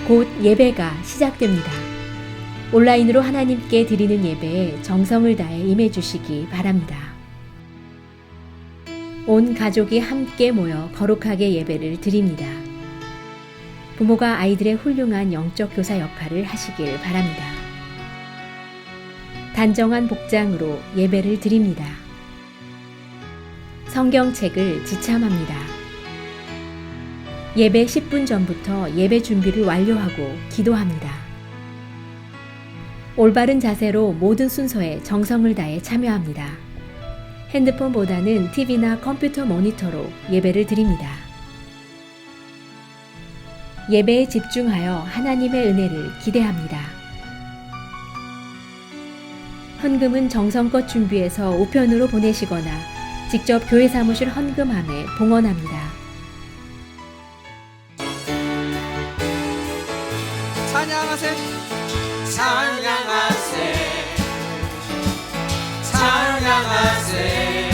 곧 예배가 시작됩니다. 온라인으로 하나님께 드리는 예배에 정성을 다해 임해 주시기 바랍니다. 온 가족이 함께 모여 거룩하게 예배를 드립니다. 부모가 아이들의 훌륭한 영적 교사 역할을 하시길 바랍니다. 단정한 복장으로 예배를 드립니다. 성경책을 지참합니다. 예배 10분 전부터 예배 준비를 완료하고 기도합니다. 올바른 자세로 모든 순서에 정성을 다해 참여합니다. 핸드폰보다는 TV나 컴퓨터 모니터로 예배를 드립니다. 예배에 집중하여 하나님의 은혜를 기대합니다. 헌금은 정성껏 준비해서 우편으로 보내시거나 직접 교회 사무실 헌금함에 봉헌합니다. 찬양하세 찬양하세 찬양하세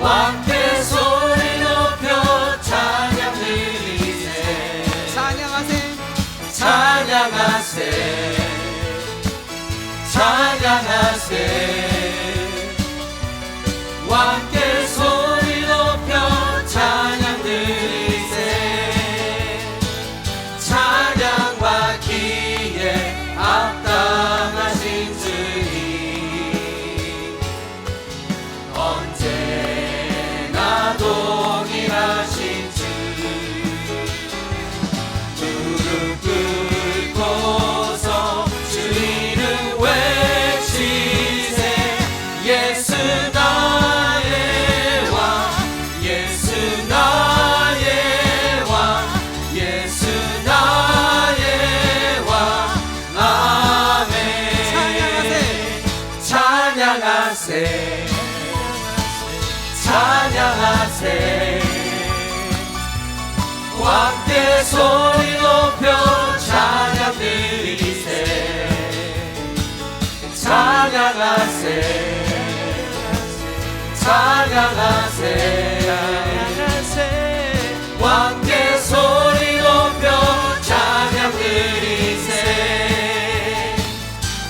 왕께 소리 높여 찬양 드리세 찬양하세 찬양하세 찬양하세 왕께 소리 높여 찬양 드리세 찬양과 기에 합당하신 주님 언제나 동일하신 주 무릎 꿇고서 주 이름 외치세 예수 나의 왕 예수 나의 왕 예수 나의 왕 아멘 찬양하세 찬양하세 왕께 소리 높여 찬양 드리세 찬양하세 찬양하세 왕께 소리 높여 찬양 드리세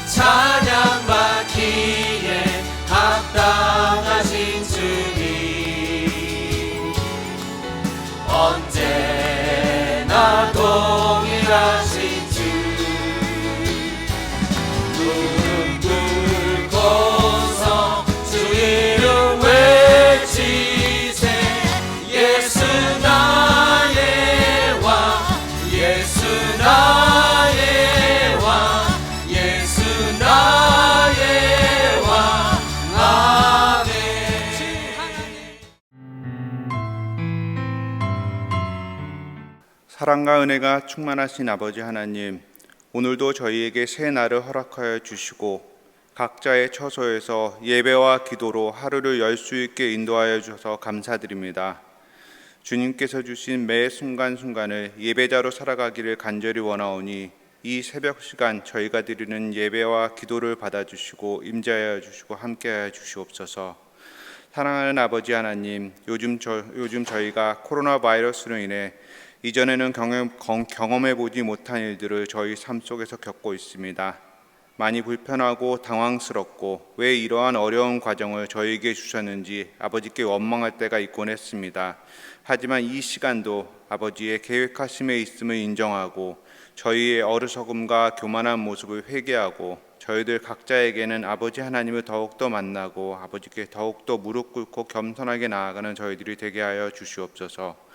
찬양 받기에 합당하신 주님 언제나 동일하신 주 무릎 꿇고서 주 이름 외치세 예수 나의 왕 예수 나의 왕 예수 나의 왕 아멘 사랑과 은혜가 충만하신 아버지 하나님, 오늘도 저희에게 새 날을 허락하여 주시고 각자의 처소에서 예배와 기도로 하루를 열 수 있게 인도하여 주셔서 감사드립니다. 주님께서 주신 매 순간순간을 예배자로 살아가기를 간절히 원하오니 이 새벽 시간 저희가 드리는 예배와 기도를 받아주시고 임재하여 주시고 함께하여 주시옵소서. 사랑하는 아버지 하나님, 요즘 저희가 코로나 바이러스로 인해 이전에는 경험해보지 못한 일들을 저희 삶 속에서 겪고 있습니다. 많이 불편하고 당황스럽고 왜 이러한 어려운 과정을 저희에게 주셨는지 아버지께 원망할 때가 있곤 했습니다. 하지만 이 시간도 아버지의 계획하심에 있음을 인정하고 저희의 어리석음과 교만한 모습을 회개하고 저희들 각자에게는 아버지 하나님을 더욱더 만나고 아버지께 더욱더 무릎 꿇고 겸손하게 나아가는 저희들이 되게 하여 주시옵소서.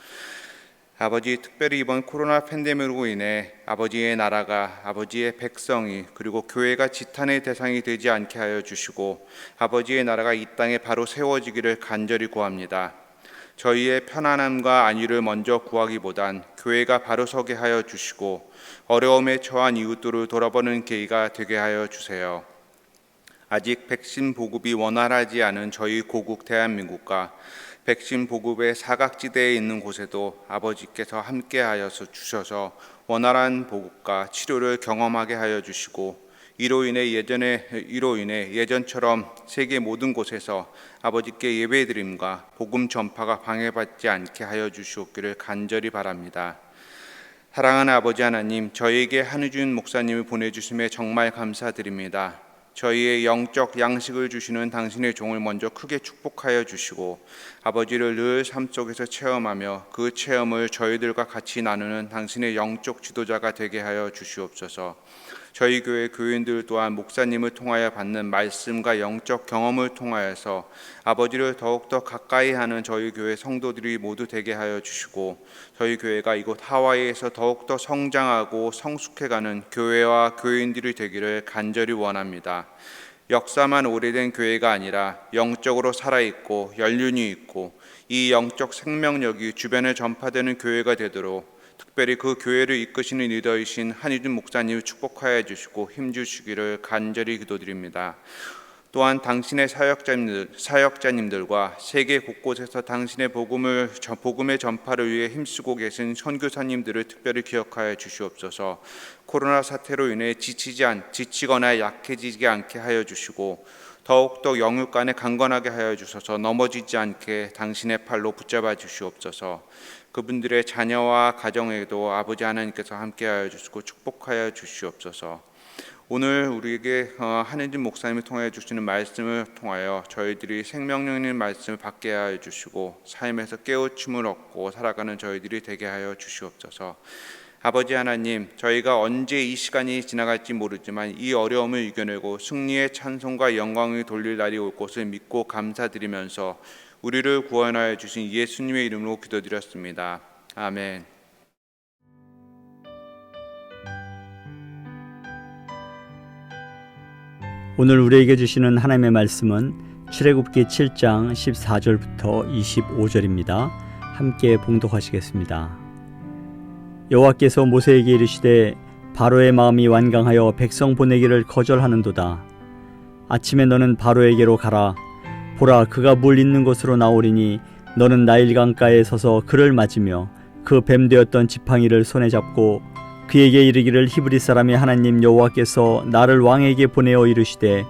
아버지, 특별히 이번 코로나 팬데믹으로 인해 아버지의 나라가, 아버지의 백성이, 그리고 교회가 지탄의 대상이 되지 않게 하여 주시고 아버지의 나라가 이 땅에 바로 세워지기를 간절히 구합니다. 저희의 편안함과 안위를 먼저 구하기보단 교회가 바로 서게 하여 주시고 어려움에 처한 이웃들을 돌아보는 계기가 되게 하여 주세요. 아직 백신 보급이 원활하지 않은 저희 고국 대한민국과 백신 보급의 사각지대에 있는 곳에도 아버지께서 함께하여서 주셔서 원활한 보급과 치료를 경험하게 하여 주시고 이로 인해 예전처럼 세계 모든 곳에서 아버지께 예배드림과 복음 전파가 방해받지 않게 하여 주시옵기를 간절히 바랍니다. 사랑하는 아버지 하나님, 저희에게 한우준 목사님을 보내주심에 정말 감사드립니다. 저희의 영적 양식을 주시는 당신의 종을 먼저 크게 축복하여 주시고 아버지를 늘 삶 속에서 체험하며 그 체험을 저희들과 같이 나누는 당신의 영적 지도자가 되게 하여 주시옵소서. 저희 교회 교인들 또한 목사님을 통하여 받는 말씀과 영적 경험을 통하여서 아버지를 더욱더 가까이 하는 저희 교회 성도들이 모두 되게 하여 주시고 저희 교회가 이곳 하와이에서 더욱더 성장하고 성숙해가는 교회와 교인들이 되기를 간절히 원합니다. 역사만 오래된 교회가 아니라 영적으로 살아있고 연륜이 있고 이 영적 생명력이 주변에 전파되는 교회가 되도록 특별히 그 교회를 이끄시는 리더이신 한희준 목사님을 축복하여 주시고 힘주시기를 간절히 기도드립니다. 또한 당신의 사역자님들과 세계 곳곳에서 당신의 복음의 전파를 위해 힘쓰고 계신 선교사님들을 특별히 기억하여 주시옵소서. 코로나 사태로 인해 지치거나 약해지지 않게 하여 주시고 더욱더 영육간에 강건하게 하여 주셔서 넘어지지 않게 당신의 팔로 붙잡아 주시옵소서. 그분들의 자녀와 가정에도 아버지 하나님께서 함께하여 주시고 축복하여 주시옵소서. 오늘 우리에게 한혜진 목사님을 통해 주시는 말씀을 통하여 저희들이 생명력 있는 말씀을 받게 하여 주시고 삶에서 깨우침을 얻고 살아가는 저희들이 되게 하여 주시옵소서. 아버지 하나님, 저희가 언제 이 시간이 지나갈지 모르지만 이 어려움을 이겨내고 승리의 찬송과 영광을 돌릴 날이 올 것을 믿고 감사드리면서 우리를 구원하여 주신 예수님의 이름으로 기도드렸습니다. 아멘. 오늘 우리에게 주시는 하나님의 말씀은 출애굽기 7장 14절부터 25절입니다. 함께 봉독하시겠습니다. 여호와께서 모세에게 이르시되 바로의 마음이 완강하여 백성 보내기를 거절하는도다. 아침에 너는 바로에게로 가라. 보라, 그가 물 있는 곳으로 나오리니 너는 나일 강가에 서서 그를 맞으며 그 뱀되었던 지팡이를 손에 잡고 그에게 이르기를 히브리 사람의 하나님 여호와께서 나를 왕에게 보내어 이르시되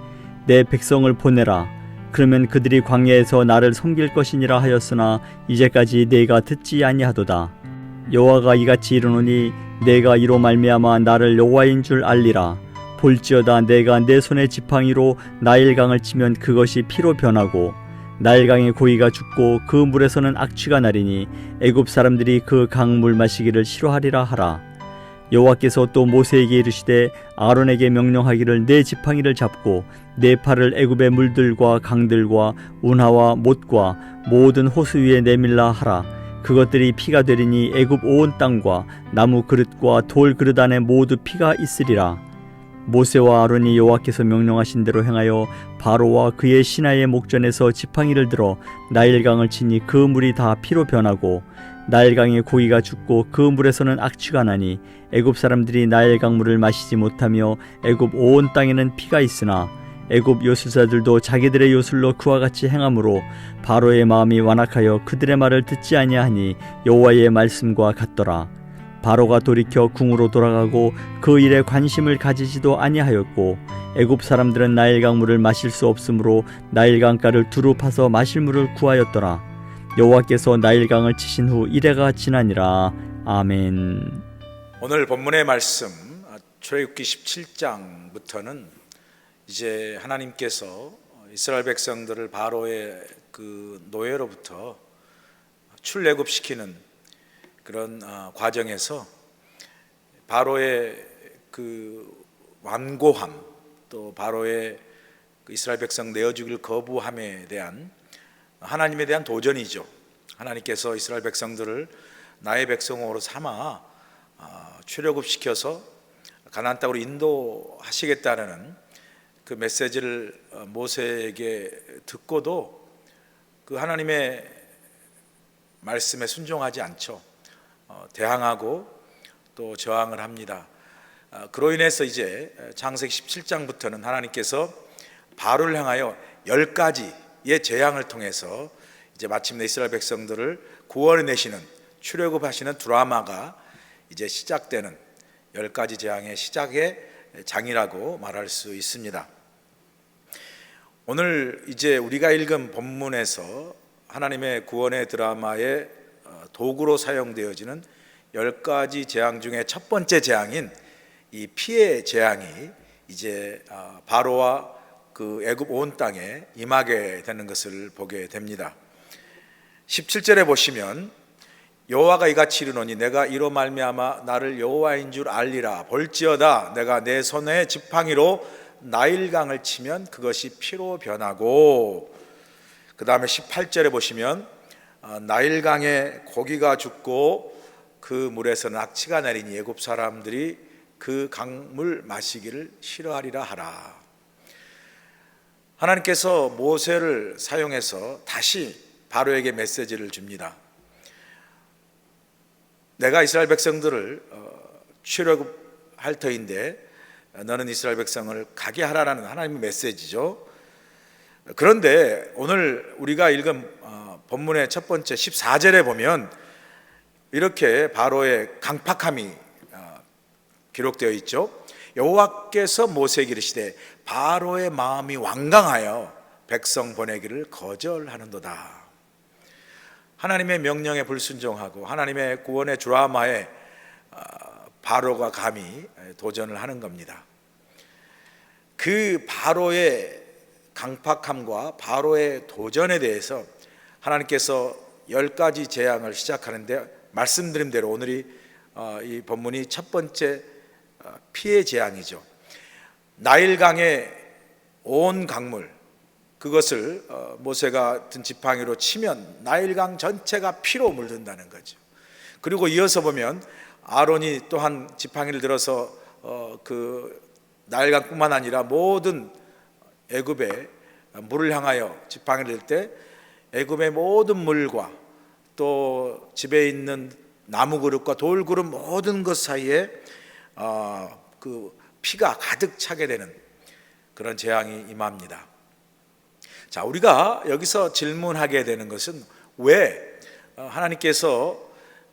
내 백성을 보내라. 그러면 그들이 광야에서 나를 섬길 것이니라 하였으나 이제까지 내가 듣지 아니하도다. 여호와가 이같이 이르노니 내가 이로 말미암아 나를 여호와인 줄 알리라. 볼지어다 내가 내 손의 지팡이로 나일강을 치면 그것이 피로 변하고 나일강의 고기가 죽고 그 물에서는 악취가 나리니 애굽 사람들이 그 강물 마시기를 싫어하리라 하라. 여호와께서 또 모세에게 이르시되 아론에게 명령하기를 내 지팡이를 잡고 내 팔을 애굽의 물들과 강들과 운하와 못과 모든 호수 위에 내밀라 하라. 그것들이 피가 되리니 애굽 온 땅과 나무 그릇과 돌 그릇 안에 모두 피가 있으리라. 모세와 아론이 여호와께서 명령하신 대로 행하여 바로와 그의 신하의 목전에서 지팡이를 들어 나일강을 치니 그 물이 다 피로 변하고 나일강의 고기가 죽고 그 물에서는 악취가 나니 애굽 사람들이 나일강 물을 마시지 못하며 애굽 온 땅에는 피가 있으나 애굽 요술사들도 자기들의 요술로 그와 같이 행함으로 바로의 마음이 완악하여 그들의 말을 듣지 아니하니 여호와의 말씀과 같더라. 바로가 돌이켜 궁으로 돌아가고 그 일에 관심을 가지지도 아니하였고 애굽 사람들은 나일강 물을 마실 수 없으므로 나일강가를 두루 파서 마실 물을 구하였더라. 여호와께서 나일강을 치신 후 이래가 지나니라. 아멘. 오늘 본문의 말씀 출애굽기 17장부터는 이제 하나님께서 이스라엘 백성들을 바로의 그 노예로부터 출애굽시키는 그런 과정에서 바로의 그 완고함, 또 바로의 그 이스라엘 백성 내어주기를 거부함에 대한 하나님에 대한 도전이죠. 하나님께서 이스라엘 백성들을 나의 백성으로 삼아 출애굽시켜서 가나안 땅으로 인도하시겠다는 그 메시지를 모세에게 듣고도 그 하나님의 말씀에 순종하지 않죠. 대항하고 또 저항을 합니다. 그로 인해서 이제 창세기 17장부터는 하나님께서 바로를 향하여 10가지의 재앙을 통해서 이제 마침내 이스라엘 백성들을 구원해내시는 출애굽하시는 드라마가 이제 시작되는 10가지 재앙의 시작의 장이라고 말할 수 있습니다. 오늘 이제 우리가 읽은 본문에서 하나님의 구원의 드라마의 도구로 사용되어지는 10가지 재앙 중에 첫 번째 재앙인 이 피의 재앙이 이제 바로와 그 애굽 온 땅에 임하게 되는 것을 보게 됩니다. 17절에 보시면 여호와가 이같이 이르노니 내가 이로 말미암아 나를 여호와인 줄 알리라. 볼지어다 내가 내 손에 지팡이로 나일강을 치면 그것이 피로 변하고, 그 다음에 18절에 보시면 나일강에 고기가 죽고 그 물에서는 악취가 내리니 애굽 사람들이 그 강물 마시기를 싫어하리라 하라. 하나님께서 모세를 사용해서 다시 바로에게 메시지를 줍니다. 내가 이스라엘 백성들을 출애굽할 터인데 너는 이스라엘 백성을 가게 하라라는 하나님의 메시지죠. 그런데 오늘 우리가 읽은 본문의 첫 번째 14절에 보면 이렇게 바로의 강팍함이 기록되어 있죠. 여호와께서 모세에게 이르시되 바로의 마음이 완강하여 백성 보내기를 거절하는도다. 하나님의 명령에 불순종하고 하나님의 구원의 드라마에 바로가 감히 도전을 하는 겁니다. 그 바로의 강팍함과 바로의 도전에 대해서 하나님께서 10가지 재앙을 시작하는데, 말씀드린 대로 오늘이 이 본문이 첫 번째 피의 재앙이죠. 나일강의 온 강물, 그것을 모세가 든 지팡이로 치면 나일강 전체가 피로 물든다는 거죠. 그리고 이어서 보면 아론이 또한 지팡이를 들어서 그 나일강뿐만 아니라 모든 애굽에 물을 향하여 지팡이를 들 때 애굽의 모든 물과 또 집에 있는 나무 그릇과 돌 그릇 모든 것 사이에 그 피가 가득 차게 되는 그런 재앙이 임합니다. 자, 우리가 여기서 질문하게 되는 것은 왜 하나님께서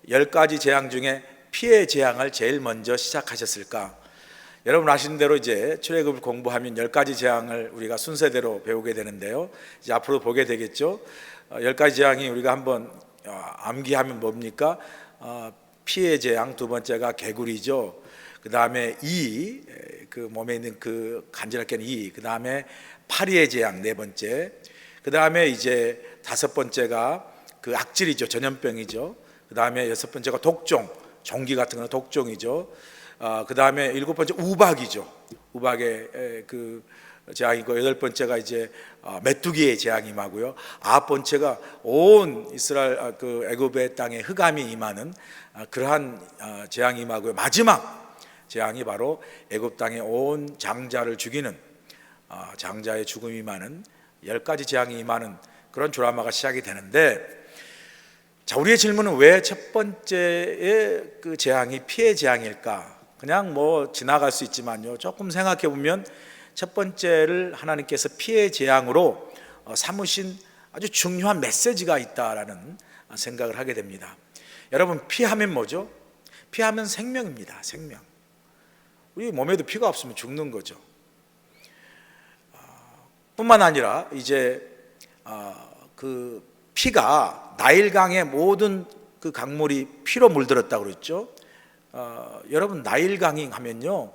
10가지 재앙 중에 피의 재앙을 제일 먼저 시작하셨을까? 여러분 아시는 대로 이제 출애굽을 공부하면 10가지 재앙을 우리가 순서대로 배우게 되는데요. 이제 앞으로 보게 되겠죠. 10가지 재앙이 우리가 한번 암기하면 뭡니까? 피의 재앙, 두 번째가 개구리죠. 그 다음에 그 몸에 있는 그 간지럽게 하는 그 다음에 파리의 재앙 네 번째, 그 다음에 이제 다섯 번째가 그 악질이죠, 전염병이죠. 그 다음에 여섯 번째가 독종, 종기 같은 거는 독종이죠. 그 다음에 일곱 번째 우박이죠. 우박의 그 재앙이고, 여덟 번째가 이제 메뚜기의 재앙이 임하고요. 아홉 번째가 온 이스라엘 그 애굽의 땅에 흑암이 임하는 그러한 재앙이 임하고요. 마지막 재앙이 바로 애굽 땅에 온 장자를 죽이는 장자의 죽음이 임하는 10가지 재앙이 임하는 그런 드라마가 시작이 되는데, 자, 우리의 질문은 왜 첫 번째의 그 재앙이 피의 재앙일까? 그냥 뭐 지나갈 수 있지만요, 조금 생각해 보면 첫 번째를 하나님께서 피의 재앙으로 삼으신 아주 중요한 메시지가 있다라는 생각을 하게 됩니다. 여러분, 피하면 뭐죠? 피하면 생명입니다. 생명. 우리 몸에도 피가 없으면 죽는 거죠. 뿐만 아니라 이제 그 피가 나일강의 모든 그 강물이 피로 물들었다고 그랬죠. 여러분, 나일강이 하면요,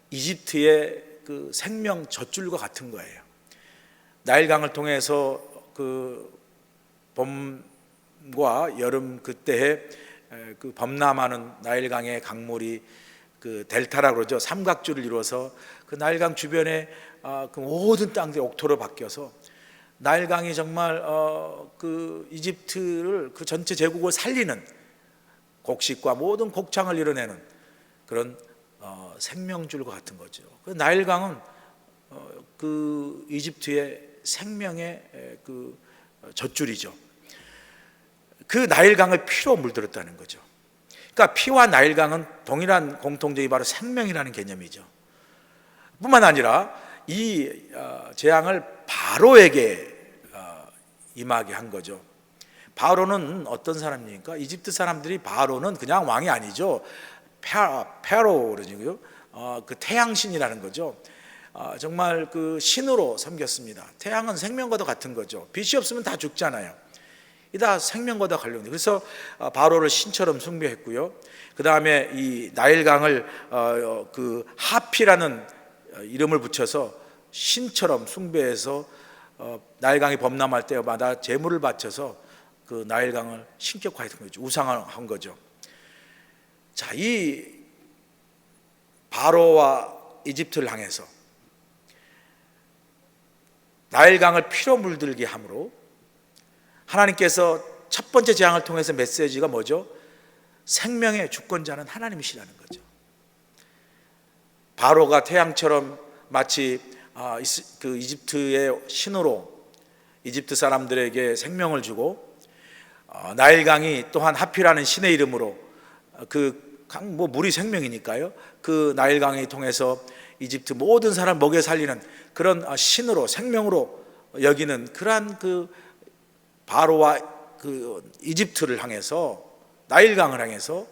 이집트의 그 생명 젖줄과 같은 거예요. 나일강을 통해서 그 봄과 여름 그때에 그 범람하는 나일강의 강물이 그 델타라고 그러죠. 삼각줄을 이루어서 그 나일강 주변에 그 모든 땅들이 옥토로 바뀌어서 나일강이 정말 그 이집트를 그 전체 제국을 살리는 곡식과 모든 곡창을 이뤄내는 그런 생명줄과 같은 거죠. 그 나일강은 그 이집트의 생명의 그 젖줄이죠. 그 나일강을 피로 물들었다는 거죠. 그러니까 피와 나일강은 동일한 공통점이 바로 생명이라는 개념이죠. 뿐만 아니라 이 재앙을 바로에게 임하게 한 거죠. 바로는 어떤 사람입니까? 이집트 사람들이 바로는 그냥 왕이 아니죠. 페로 그러지고요. 그 태양신이라는 거죠. 정말 그 신으로 섬겼습니다. 태양은 생명과도 같은 거죠. 빛이 없으면 다 죽잖아요. 이 다 생명과 다 관련돼. 그래서 바로를 신처럼 숭배했고요. 그 다음에 이 나일강을 그 하피라는 이름을 붙여서 신처럼 숭배해서 나일강이 범람할 때마다 제물을 바쳐서 그 나일강을 신격화했던 거죠. 우상화한 거죠. 자, 이 바로와 이집트를 향해서 나일강을 피로 물들게 함으로 하나님께서 첫 번째 재앙을 통해서 메시지가 뭐죠? 생명의 주권자는 하나님이시라는 거죠. 바로가 태양처럼 마치 그 이집트의 신으로 이집트 사람들에게 생명을 주고, 나일강이 또한 하피라는 신의 이름으로 그 강, 물이 생명이니까요. 그 나일강을 통해서 이집트 모든 사람 먹여 살리는 그런 신으로 생명으로 여기는 그러한 그 바로와 그 이집트를 향해서, 나일강을 향해서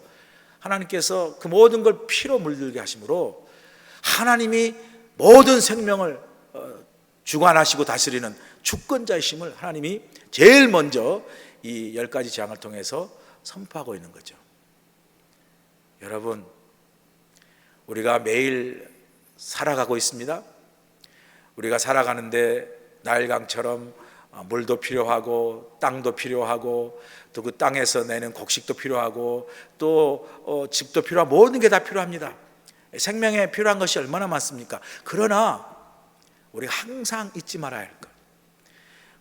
하나님께서 그 모든 걸 피로 물들게 하심으로 하나님이 모든 생명을 주관하시고 다스리는 주권자이심을 하나님이 제일 먼저 이 10가지 재앙을 통해서 선포하고 있는 거죠. 여러분, 우리가 매일 살아가고 있습니다. 우리가 살아가는데 나일강처럼 물도 필요하고 땅도 필요하고 또 그 땅에서 내는 곡식도 필요하고 또 집도 필요하고 모든 게 다 필요합니다. 생명에 필요한 것이 얼마나 많습니까? 그러나 우리가 항상 잊지 말아야 할 것,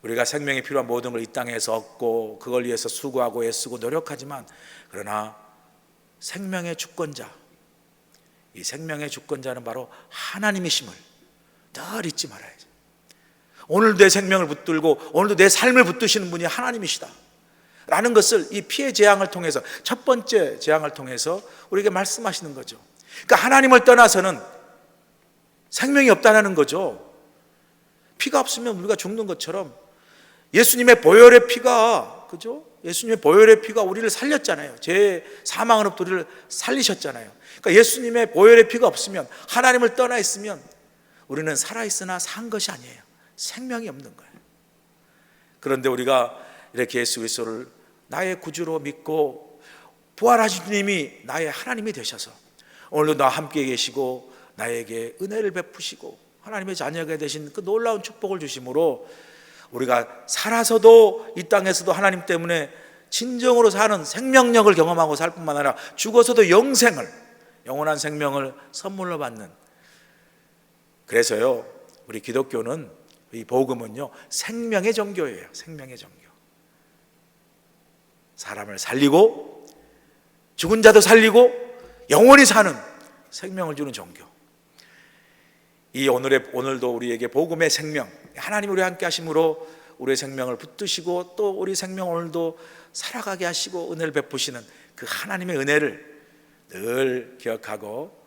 우리가 생명에 필요한 모든 걸 이 땅에서 얻고 그걸 위해서 수고하고 애쓰고 노력하지만, 그러나 생명의 주권자, 이 생명의 주권자는 바로 하나님이심을 늘 잊지 말아야죠. 오늘 내 생명을 붙들고 오늘도 내 삶을 붙드시는 분이 하나님이시다 라는 것을 이 피해 재앙을 통해서, 첫 번째 재앙을 통해서 우리에게 말씀하시는 거죠. 그러니까 하나님을 떠나서는 생명이 없다는 거죠. 피가 없으면 우리가 죽는 것처럼 예수님의 보혈의 피가, 그죠? 예수님의 보혈의 피가 우리를 살렸잖아요. 죄 사망으로부터 우리를 살리셨잖아요. 그러니까 예수님의 보혈의 피가 없으면, 하나님을 떠나 있으면 우리는 살아있으나 산 것이 아니에요. 생명이 없는 거예요. 그런데 우리가 이렇게 예수 그리스도를 나의 구주로 믿고 부활하신 주님이 나의 하나님이 되셔서 오늘도 나와 함께 계시고 나에게 은혜를 베푸시고 하나님의 자녀가 되신 그 놀라운 축복을 주심으로 우리가 살아서도 이 땅에서도 하나님 때문에 진정으로 사는 생명력을 경험하고 살 뿐만 아니라 죽어서도 영생을, 영원한 생명을 선물로 받는, 그래서요 우리 기독교는, 이 복음은요 생명의 종교예요. 생명의 종교. 사람을 살리고 죽은 자도 살리고 영원히 사는 생명을 주는 종교. 이 오늘도 우리에게 복음의 생명, 하나님 우리와 함께 하심으로 우리의 생명을 붙드시고 또 우리 생명 오늘도 살아가게 하시고 은혜를 베푸시는 그 하나님의 은혜를 늘 기억하고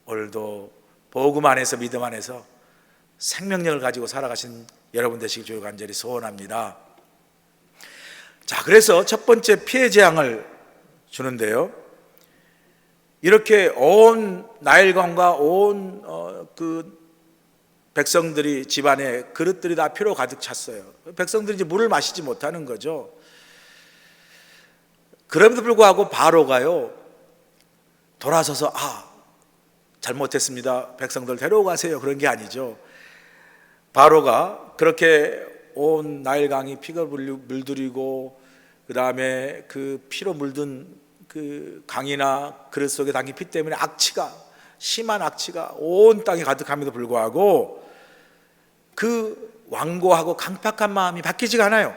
오늘도 복음 안에서, 믿음 안에서 생명력을 가지고 살아가신 여러분 되시길 주여 간절히 소원합니다. 자, 그래서 첫 번째 피해 재앙을 주는데요, 이렇게 온 나일강과 온 그 백성들이 집안에 그릇들이 다 피로 가득 찼어요. 백성들이 이제 물을 마시지 못하는 거죠. 그럼에도 불구하고 바로가요 돌아서서 잘못했습니다, 백성들 데려가세요, 그런 게 아니죠. 바로가 그렇게 온 나일강이 피가 물들이고 그 다음에 그 피로 물든 그 강이나 그릇 속에 담긴 피 때문에 심한 악취가 온 땅에 가득함에도 불구하고 그 완고하고 강팍한 마음이 바뀌지가 않아요.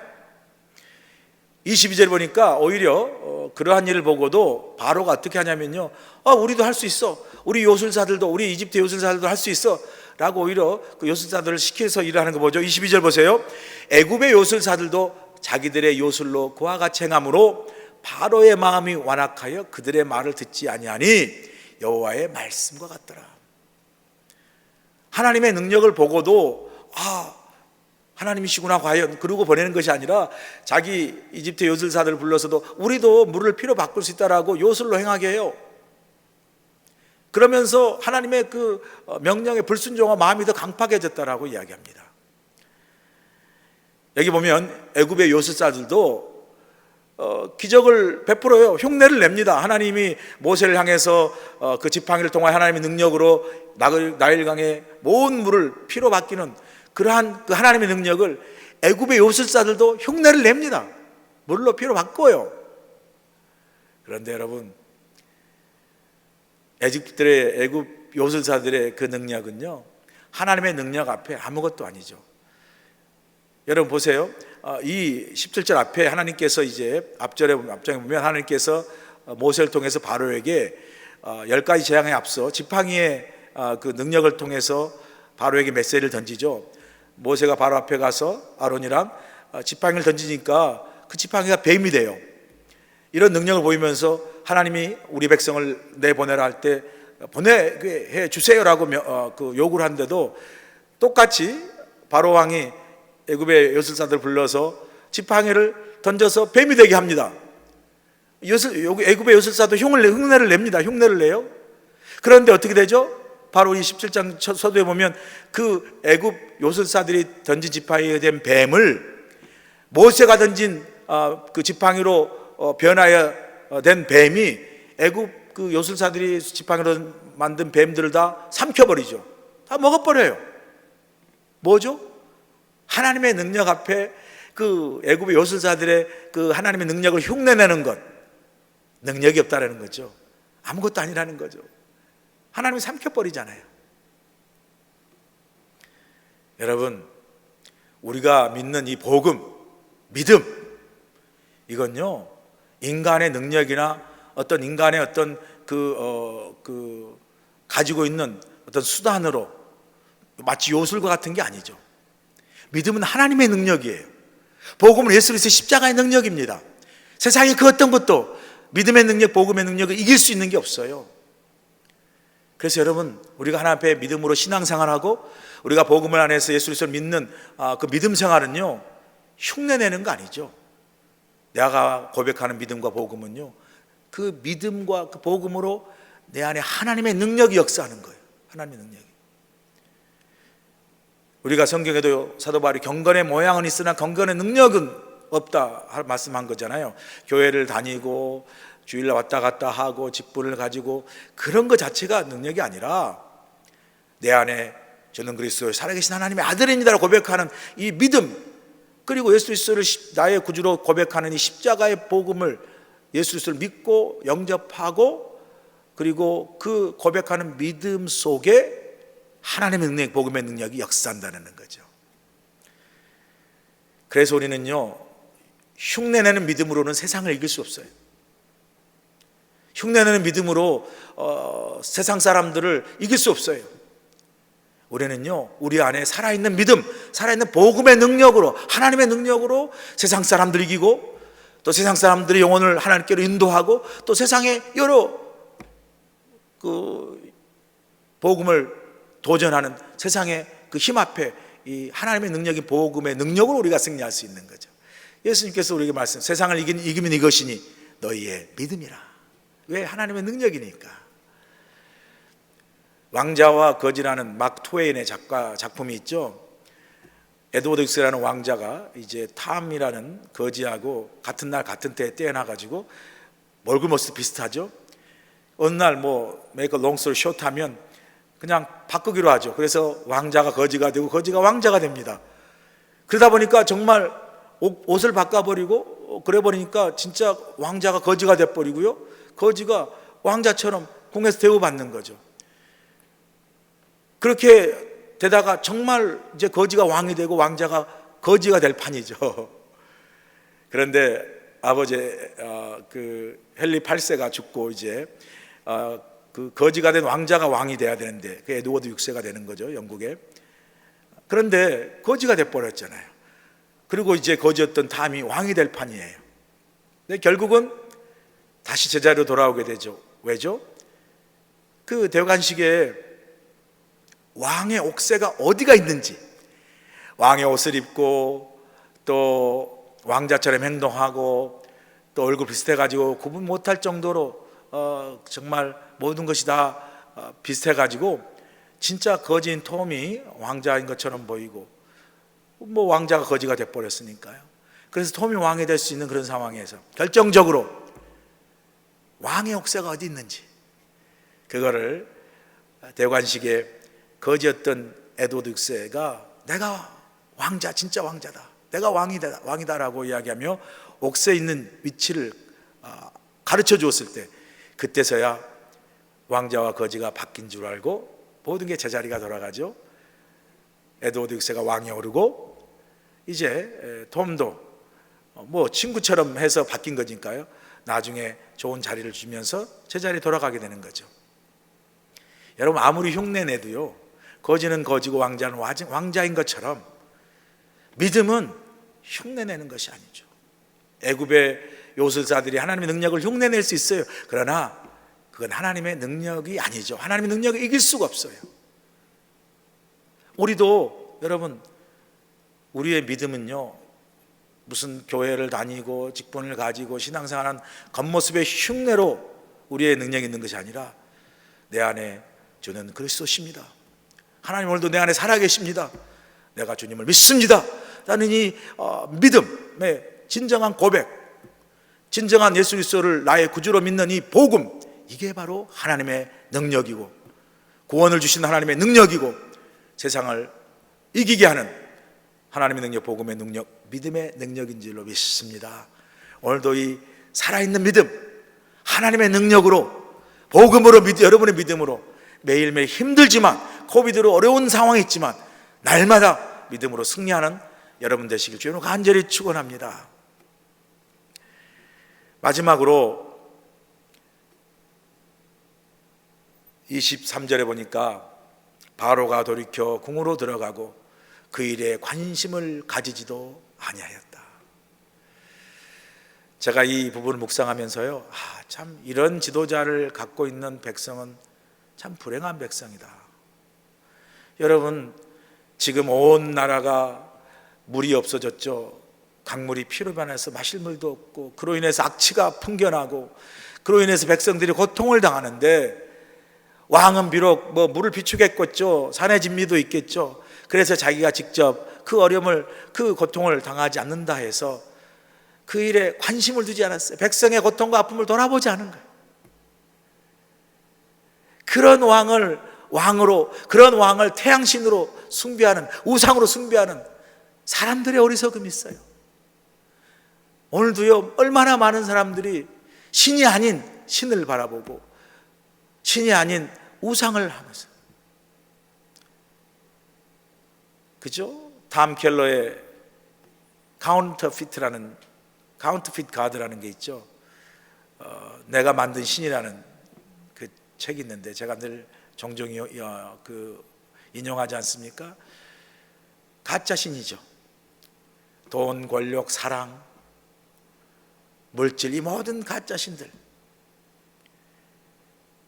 22절 보니까 오히려 그러한 일을 보고도 바로가 어떻게 하냐면요, 우리도 할 수 있어, 우리 요술사들도, 우리 이집트 요술사들도 할 수 있어 라고 오히려 그 요술사들을 시켜서 일을 하는 거 보죠. 22절 보세요. 애굽의 요술사들도 자기들의 요술로 그와 같이 행함으로 바로의 마음이 완악하여 그들의 말을 듣지 아니하니 여호와의 말씀과 같더라. 하나님의 능력을 보고도 하나님이시구나 과연, 그러고 보내는 것이 아니라 자기 이집트 요술사들을 불러서도 우리도 물을 피로 바꿀 수 있다라고 요술로 행하게 해요. 그러면서 하나님의 그 명령에 불순종한 마음이 더 강팍해졌다라고 이야기합니다. 여기 보면 애굽의 요술사들도 기적을 베풀어요. 흉내를 냅니다. 하나님이 모세를 향해서 그 지팡이를 통하여 하나님의 능력으로 나일강의 모든 물을 피로 바뀌는 그러한 그 하나님의 능력을 애굽의 요술사들도 흉내를 냅니다. 물로 피로 바꿔요. 그런데 여러분, 애굽 요술사들의 그 능력은요, 하나님의 능력 앞에 아무것도 아니죠. 여러분 보세요. 이 17절 앞에 하나님께서 이제 앞장에 보면 하나님께서 모세를 통해서 바로에게 10가지 재앙에 앞서 지팡이의 그 능력을 통해서 바로에게 메시지를 던지죠. 모세가 바로 앞에 가서 아론이랑 지팡이를 던지니까 그 지팡이가 뱀이 돼요. 이런 능력을 보이면서 하나님이 우리 백성을 내보내라 할 때 보내해 주세요라고 그 요구를 하는데도 똑같이 바로 왕이 애굽의 요술사들을 불러서 지팡이를 던져서 뱀이 되게 합니다. 애굽의 요술사도 흉내를 냅니다. 흉내를 내요. 그런데 어떻게 되죠? 바로 이 17장 서두에 보면 그 애굽 요술사들이 던진 지팡이에 된 뱀을 모세가 던진 그 지팡이로 변하여 된 뱀이 애굽 그 요술사들이 지팡이로 만든 뱀들을 다 삼켜버리죠. 다 먹어버려요. 뭐죠? 하나님의 능력 앞에 그 애굽의 요술사들의 그 하나님의 능력을 흉내내는 것, 능력이 없다라는 거죠. 아무것도 아니라는 거죠. 하나님이 삼켜버리잖아요. 여러분, 우리가 믿는 이 복음, 믿음, 이건요 인간의 능력이나 어떤 인간의 어떤 가지고 있는 어떤 수단으로 마치 요술과 같은 게 아니죠. 믿음은 하나님의 능력이에요. 복음은 예수 그리스도의 십자가의 능력입니다. 세상에 그 어떤 것도 믿음의 능력, 복음의 능력을 이길 수 있는 게 없어요. 그래서 여러분, 우리가 하나님 앞에 믿음으로 신앙생활하고 우리가 복음을 안에서 예수 그리스도를 믿는 그 믿음 생활은요 흉내내는 거 아니죠. 내가 고백하는 믿음과 복음은요 그 믿음과 그 복음으로 내 안에 하나님의 능력이 역사하는 거예요. 하나님의 능력이. 우리가 성경에도 사도 바울이 경건의 모양은 있으나 경건의 능력은 없다 말씀한 거잖아요. 교회를 다니고 주일날 왔다 갔다 하고 직분을 가지고 그런 것 자체가 능력이 아니라 내 안에 저는 그리스도의 살아계신 하나님의 아들입니다라고 고백하는 이 믿음, 그리고 예수 그리스도를 나의 구주로 고백하는 이 십자가의 복음을 예수 그리스도를 믿고 영접하고 그리고 그 고백하는 믿음 속에 하나님의 능력, 복음의 능력이 역사한다는 거죠. 그래서 우리는요 흉내내는 믿음으로는 세상을 이길 수 없어요. 흉내내는 믿음으로 세상 사람들을 이길 수 없어요. 우리는요 우리 안에 살아있는 믿음, 살아있는 복음의 능력으로, 하나님의 능력으로 세상 사람들을 이기고 또 세상 사람들의 영혼을 하나님께로 인도하고 또 세상의 여러 그 복음을 도전하는 세상의 그 힘 앞에 이 하나님의 능력인 복음의 능력으로 우리가 승리할 수 있는 거죠. 예수님께서 우리에게 말씀, 세상을 이기면 이것이니 너희의 믿음이라. 왜? 하나님의 능력이니까. 왕자와 거지라는 막 트웨인의 작품이 있죠. 에드워드 육세라는 왕자가 이제 탐이라는 거지하고 같은 날 같은 때에 떼어나가지고 얼굴 모습 비슷하죠. 어느 날 make a long story short 하면 그냥 바꾸기로 하죠. 그래서 왕자가 거지가 되고 거지가 왕자가 됩니다. 그러다 보니까 정말 옷을 바꿔버리고 그래 버리니까 진짜 왕자가 거지가 돼버리고요, 거지가 왕자처럼 궁에서 대우받는 거죠. 그렇게 되다가 정말 이제 거지가 왕이 되고 왕자가 거지가 될 판이죠. 그런데 아버지 그 헨리 8세가 죽고 이제 그 거지가 된 왕자가 왕이 돼야 되는데 그 에드워드 6세가 되는 거죠, 영국에. 그런데 거지가 돼버렸잖아요. 그리고 이제 거지였던 탐이 왕이 될 판이에요. 근데 결국은 다시 제자리로 돌아오게 되죠. 왜죠? 그 대관식에 왕의 옥새가 어디가 있는지, 왕의 옷을 입고 또 왕자처럼 행동하고 또 얼굴 비슷해가지고 구분 못할 정도로 정말 모든 것이 다 비슷해가지고 진짜 거지인 톰이 왕자인 것처럼 보이고 왕자가 거지가 돼버렸으니까요. 그래서 톰이 왕이 될 수 있는 그런 상황에서 결정적으로 왕의 옥새가 어디 있는지, 그거를 대관식의 거지였던 에드워드 6세가 내가 왕자, 진짜 왕자다, 내가 왕이다라고 이야기하며 옥새에 있는 위치를 가르쳐 주었을 때, 그때서야 왕자와 거지가 바뀐 줄 알고 모든 게 제자리가 돌아가죠. 에드워드 6세가 왕이 오르고 이제 톰도 뭐 친구처럼 해서 바뀐 거니까요, 나중에 좋은 자리를 주면서 제자리에 돌아가게 되는 거죠. 여러분, 아무리 흉내 내도요, 거지는 거지고 왕자는 왕자인 것처럼 믿음은 흉내 내는 것이 아니죠. 애굽의 요술사들이 하나님의 능력을 흉내 낼 수 있어요. 그러나 그건 하나님의 능력이 아니죠. 하나님의 능력을 이길 수가 없어요. 우리도 여러분, 우리의 믿음은요, 무슨 교회를 다니고 직분을 가지고 신앙생활하는 겉모습의 흉내로 우리의 능력이 있는 것이 아니라 내 안에 주는 그리스도십니다. 하나님 오늘도 내 안에 살아계십니다. 내가 주님을 믿습니다. 라는 이 믿음의 진정한 고백, 진정한 예수 그리스도를 나의 구주로 믿는 이 복음, 이게 바로 하나님의 능력이고 구원을 주신 하나님의 능력이고 세상을 이기게 하는 하나님의 능력, 복음의 능력, 믿음의 능력인 줄로 믿습니다. 오늘도 이 살아있는 믿음, 하나님의 능력으로, 복음으로, 여러분의 믿음으로 매일매일 힘들지만, 코비드로 어려운 상황이 있지만 날마다 믿음으로 승리하는 여러분 되시길 주님으로 간절히 축원합니다. 마지막으로 23절에 보니까 바로가 돌이켜 궁으로 들어가고 그 일에 관심을 가지지도 아니하였다. 제가 이 부분을 묵상하면서요, 참 이런 지도자를 갖고 있는 백성은 참 불행한 백성이다. 여러분, 지금 온 나라가 물이 없어졌죠. 강물이 피로 변해서 마실 물도 없고, 그로 인해서 악취가 풍겨나고, 그로 인해서 백성들이 고통을 당하는데, 왕은 비록 뭐 물을 비추겠겠죠. 산의 진미도 있겠죠. 그래서 자기가 직접 그 어려움을, 그 고통을 당하지 않는다 해서 그 일에 관심을 두지 않았어요. 백성의 고통과 아픔을 돌아보지 않은 거예요. 그런 왕을 왕으로, 그런 왕을 태양신으로 숭배하는, 우상으로 숭배하는 사람들의 어리석음이 있어요. 오늘도요, 얼마나 많은 사람들이 신이 아닌 신을 바라보고 신이 아닌 우상을 하면서, 그죠? 탐 켈러의 카운터핏 가드라는 게 있죠. 내가 만든 신이라는 그 책이 있는데 제가 늘 종종 인용하지 않습니까? 가짜 신이죠. 돈, 권력, 사랑, 물질, 이 모든 가짜 신들,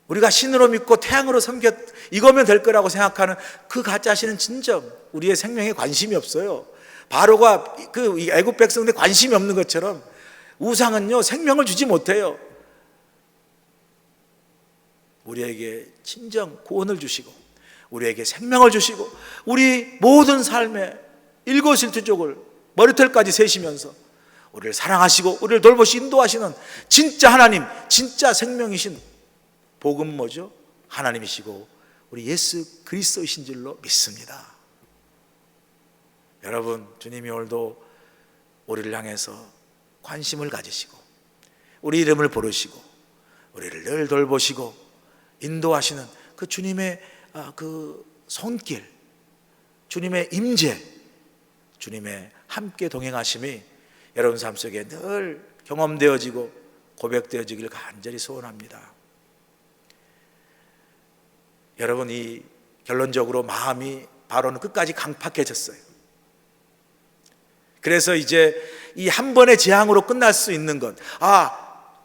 우리가 신으로 믿고 태양으로 이거면 될 거라고 생각하는 그 가짜 신은 진정 우리의 생명에 관심이 없어요. 바로가 그 애굽 백성들에 관심이 없는 것처럼 우상은요, 생명을 주지 못해요. 우리에게 진정 구원을 주시고 우리에게 생명을 주시고 우리 모든 삶의 일거수일투족을 머리털까지 세시면서 우리를 사랑하시고 우리를 돌보시 인도하시는 진짜 하나님, 진짜 생명이신 복음 뭐죠? 하나님이시고 우리 예수 그리스도이신 줄로 믿습니다. 여러분, 주님이 오늘도 우리를 향해서 관심을 가지시고 우리 이름을 부르시고 우리를 늘 돌보시고 인도하시는 그 주님의 그 손길, 주님의 임재, 주님의 함께 동행하심이 여러분 삶 속에 늘 경험되어지고 고백되어지길 간절히 소원합니다. 여러분, 이 결론적으로 마음이 바로는 끝까지 강팍해졌어요. 그래서 이제 이 한 번의 재앙으로 끝날 수 있는 것,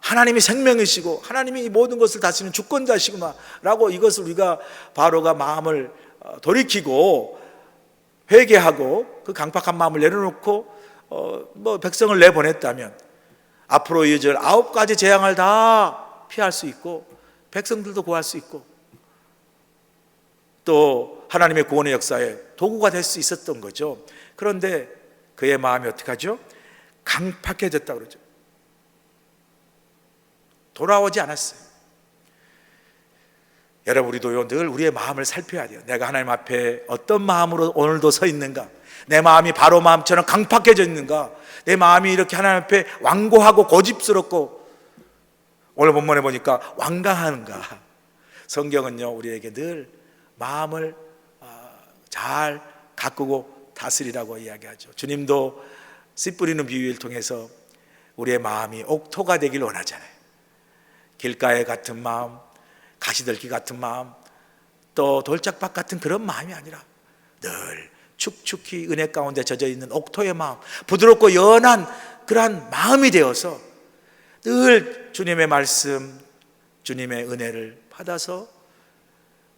하나님이 생명이시고 하나님이 이 모든 것을 다스리는 주권자시구나 라고, 이것을 우리가 바로가 마음을 돌이키고 회개하고 그 강팍한 마음을 내려놓고 백성을 내보냈다면 앞으로 이어질 9가지 재앙을 다 피할 수 있고 백성들도 구할 수 있고 또 하나님의 구원의 역사에 도구가 될 수 있었던 거죠. 그런데 그의 마음이 어떻게 하죠? 강팍해졌다 그러죠. 돌아오지 않았어요. 여러분, 우리도요, 늘 우리의 마음을 살펴야 돼요. 내가 하나님 앞에 어떤 마음으로 오늘도 서 있는가? 내 마음이 바로 마음처럼 강팍해져 있는가? 내 마음이 이렇게 하나님 앞에 완고하고 고집스럽고, 오늘 본문에 보니까 완강한가? 성경은요, 우리에게 늘 마음을 잘 가꾸고 다스리라고 이야기하죠. 주님도 씨 뿌리는 비유를 통해서 우리의 마음이 옥토가 되길 원하잖아요. 길가에 같은 마음, 가시들기 같은 마음, 또 돌짝밭 같은 그런 마음이 아니라 늘 축축히 은혜 가운데 젖어 있는 옥토의 마음, 부드럽고 연한 그러한 마음이 되어서 늘 주님의 말씀, 주님의 은혜를 받아서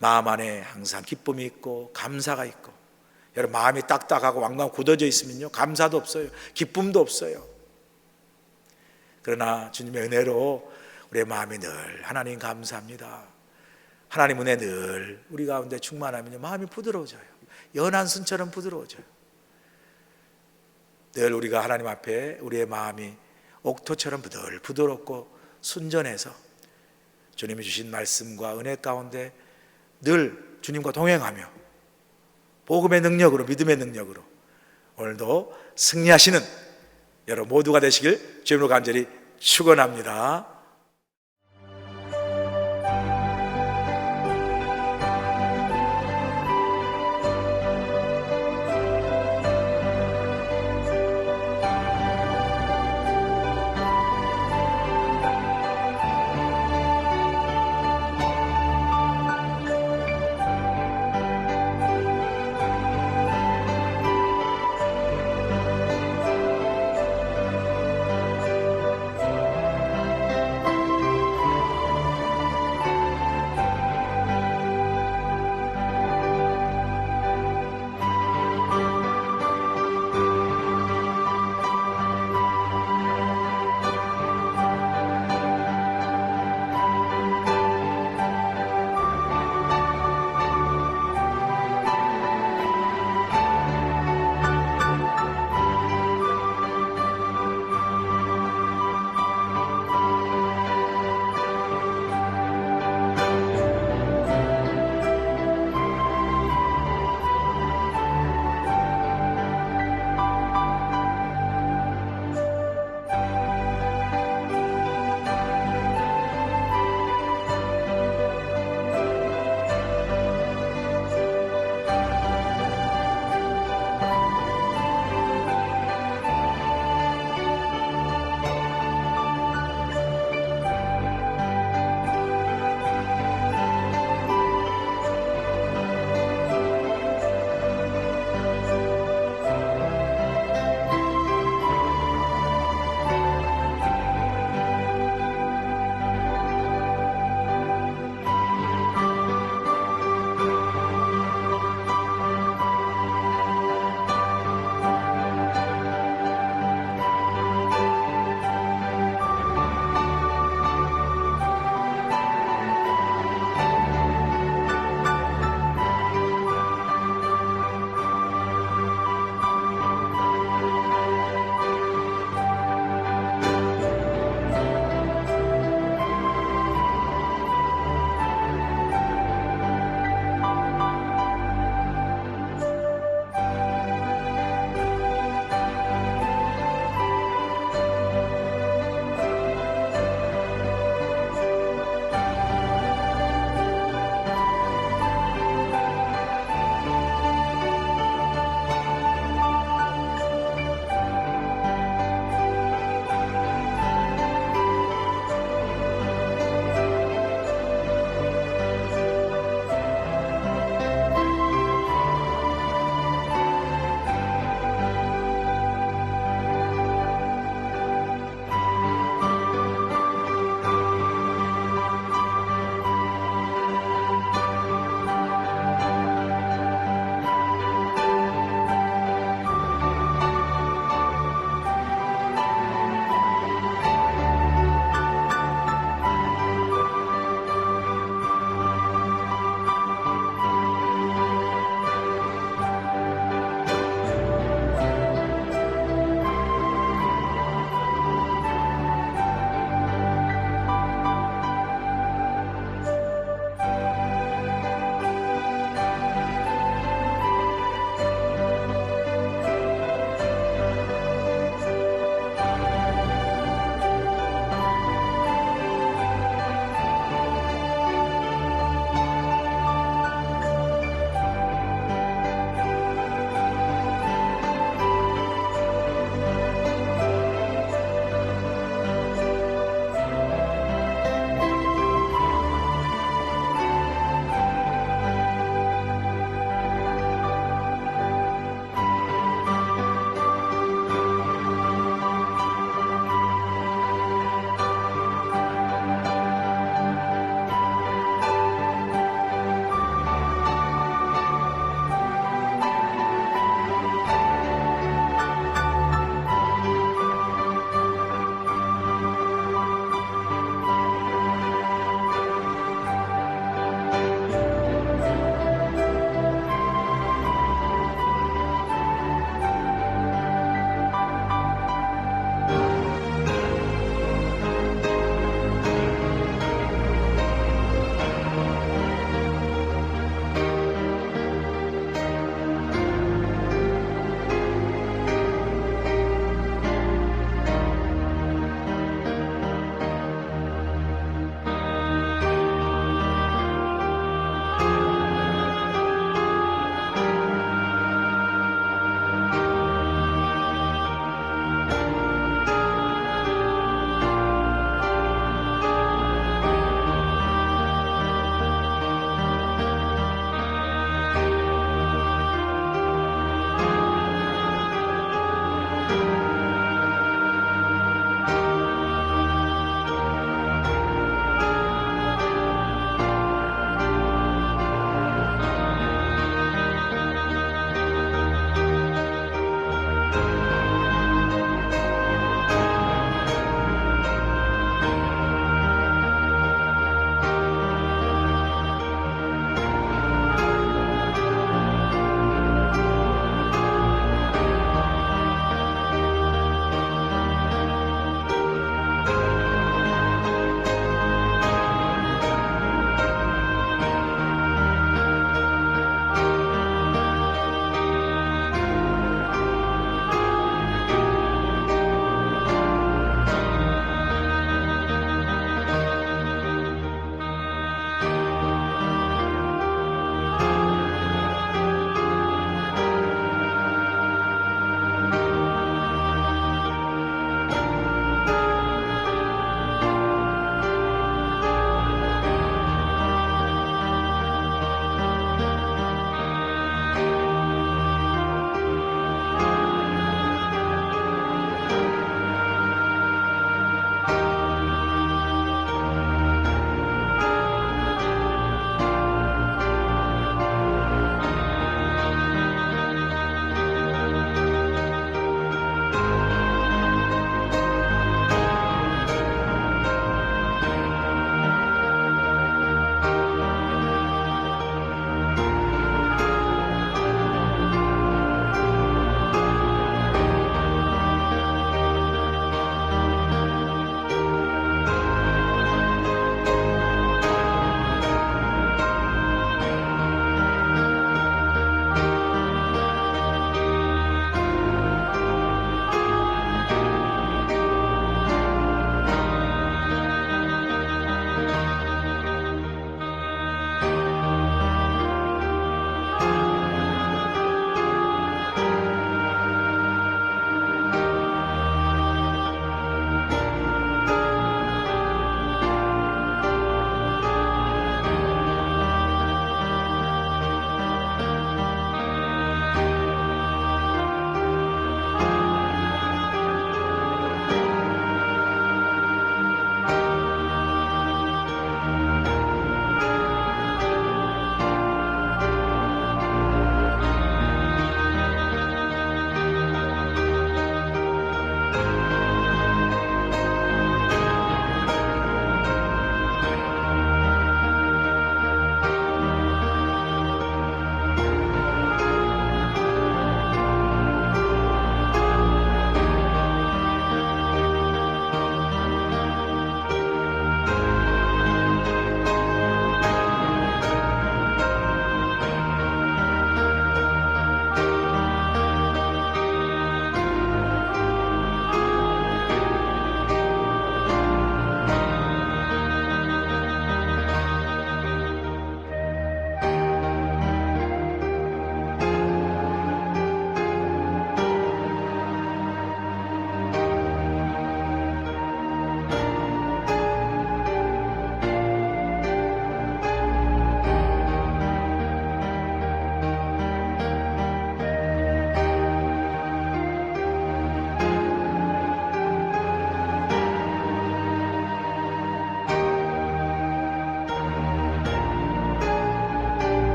마음 안에 항상 기쁨이 있고 감사가 있고. 여러분, 마음이 딱딱하고 왕왕 굳어져 있으면요, 감사도 없어요, 기쁨도 없어요. 그러나 주님의 은혜로 우리의 마음이 늘 하나님 감사합니다, 하나님 은혜 늘 우리 가운데 충만하면요, 마음이 부드러워져요. 연한 순처럼 부드러워져요. 늘 우리가 하나님 앞에 우리의 마음이 옥토처럼 부드럽고 순전해서 주님이 주신 말씀과 은혜 가운데 늘 주님과 동행하며 복음의 능력으로, 믿음의 능력으로 오늘도 승리하시는 여러분 모두가 되시길 주님으로 간절히 축원합니다.